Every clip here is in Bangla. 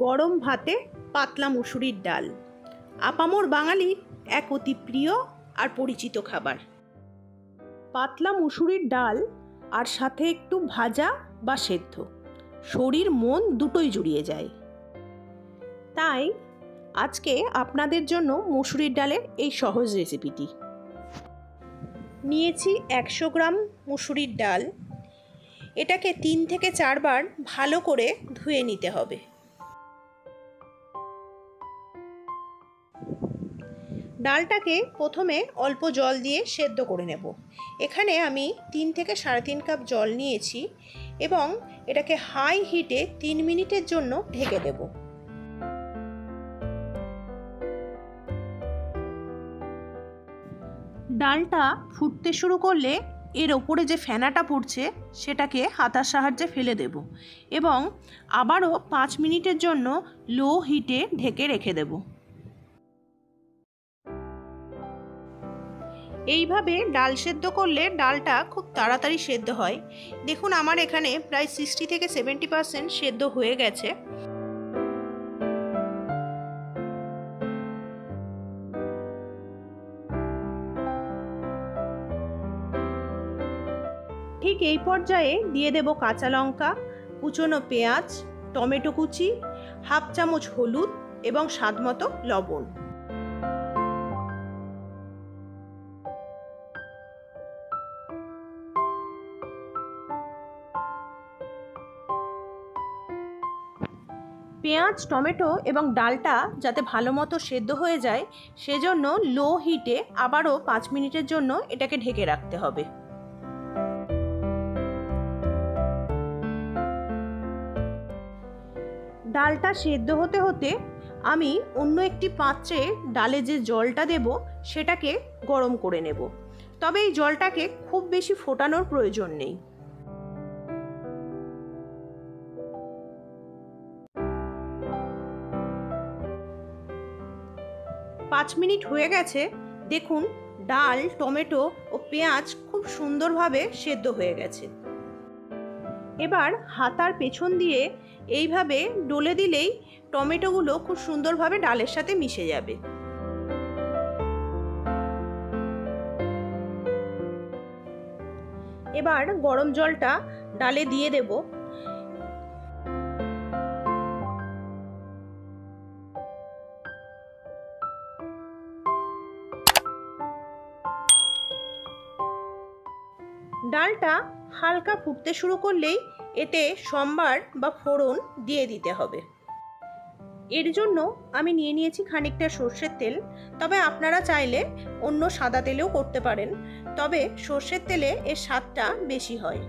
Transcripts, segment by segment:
গরম ভাতে পাতলা মুসুরির ডাল আপামর বাঙালির এক অতি প্রিয় আর পরিচিত খাবার। পাতলা মুসুরির ডাল আর সাথে একটু ভাজা বা সেদ্ধ, শরীর মন দুটোই জুড়িয়ে যায়। তাই আজকে আপনাদের জন্য মুসুরির ডালের এই সহজ রেসিপিটি। নিয়েছি 100 গ্রাম মুসুরির ডাল। এটাকে 3 থেকে 4 বার ভালো করে ধুয়ে নিতে হবে। ডালটাকে প্রথমে অল্প জল দিয়ে সেদ্ধ করে নেব। এখানে আমি 3 থেকে 3.5 কাপ জল নিয়েছি এবং এটাকে হাই হিটে 3 মিনিটের জন্য ঢেকে দেব। ডালটা ফুটতে শুরু করলে এর ওপরে যে ফেনাটা পড়ছে সেটাকে হাতার সাহায্যে ফেলে দেব এবং আবারও 5 মিনিটের জন্য লো হিটে ঢেকে রেখে দেব। এইভাবে ডাল সেদ্ধ করলে ডালটা খুব তাড়াতাড়ি সেদ্ধ হয়। দেখুন আমার এখানে প্রায় 60 থেকে 70% সেদ্ধ হয়ে গেছে। ঠিক এই পর্যায়ে দিয়ে দেব কাঁচা লঙ্কা, কুচনো পেঁয়াজ, টমেটো কুচি, হাফ চামচ হলুদ এবং স্বাদমতো লবণ। পেঁয়াজ, টমেটো এবং ডালটা যাতে ভালো মতো সেদ্ধ হয়ে যায় সেজন্য লো হিটে আবারও 5 মিনিটের জন্য এটাকে ঢেকে রাখতে হবে। ডালটা সেদ্ধ হতে হতে আমি অন্য একটি পাত্রে ডালে যে জলটা দেব সেটাকে গরম করে নেব। তবে এই জলটাকে খুব বেশি ফোটানোর প্রয়োজন নেই। পাঁচ মিনিট হয়ে গেছে। দেখুন ডাল, টমেটো ও পেঁয়াজ খুব সুন্দরভাবে সেদ্ধ হয়ে গেছে। এবার হাতার পেছন দিয়ে এইভাবে ডলে দিলেই টমেটোগুলো খুব সুন্দরভাবে ডালের সাথে মিশে যাবে। এবার গরম জলটা ডালে দিয়ে দেব। ডালটা হালকা ফুটতে শুরু করলেই এতে সম্বার বা ফোড়ন দিয়ে দিতে হবে। এর জন্য আমি নিয়ে নিয়েছি খানিকটা সর্ষের তেল, তবে আপনারা চাইলে অন্য সাদা তেলেও করতে পারেন, তবে সর্ষের তেলে এর স্বাদটা বেশি হয়।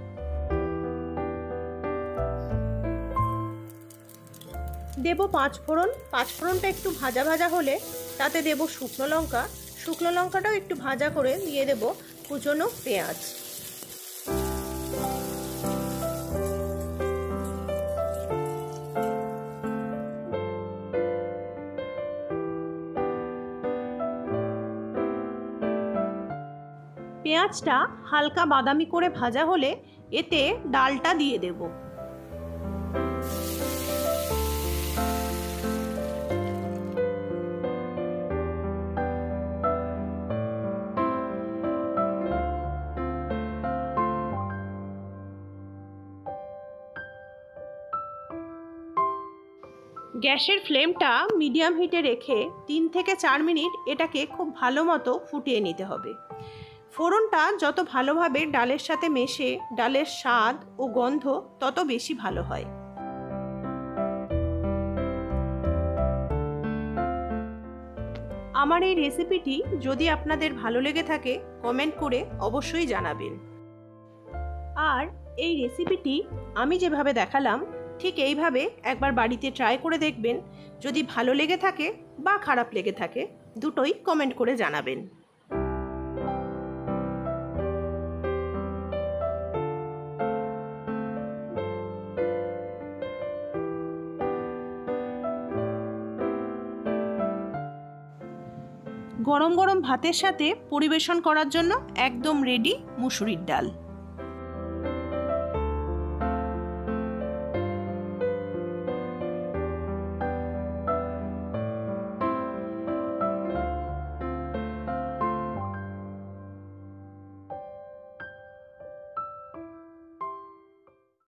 দেব 5 ফোড়ন। 5 ফোড়নটা একটু ভাজা ভাজা হলে তাতে দেব শুকনো লঙ্কা। শুকনো লঙ্কাটাও একটু ভাজা করে দিয়ে দেব কুচনো পেঁয়াজ। পেঁয়াজটা হালকা বাদামি করে ভাজা হলে এতে ডালটা দিয়ে দেব। গ্যাসের ফ্লেমটা মিডিয়াম হিটে রেখে 3 থেকে 4 মিনিট এটাকে খুব ভালো মতো ফুটিয়ে নিতে হবে। ফোড়নটা যত ভালোভাবে ডালের সাথে মেশে ডালের স্বাদ ও গন্ধ তত বেশি ভালো হয়। আমার এই রেসিপিটি যদি আপনাদের ভালো লেগে থাকে কমেন্ট করে অবশ্যই জানাবেন। আর এই রেসিপিটি আমি যেভাবে দেখালাম ঠিক এইভাবে একবার বাড়িতে ট্রাই করে দেখবেন। যদি ভালো লেগে থাকে বা খারাপ লেগে থাকে দুটোই কমেন্ট করে জানাবেন। গরম গরম ভাতের সাথে পরিবেশন করার জন্য একদম রেডি মুসুরির ডাল।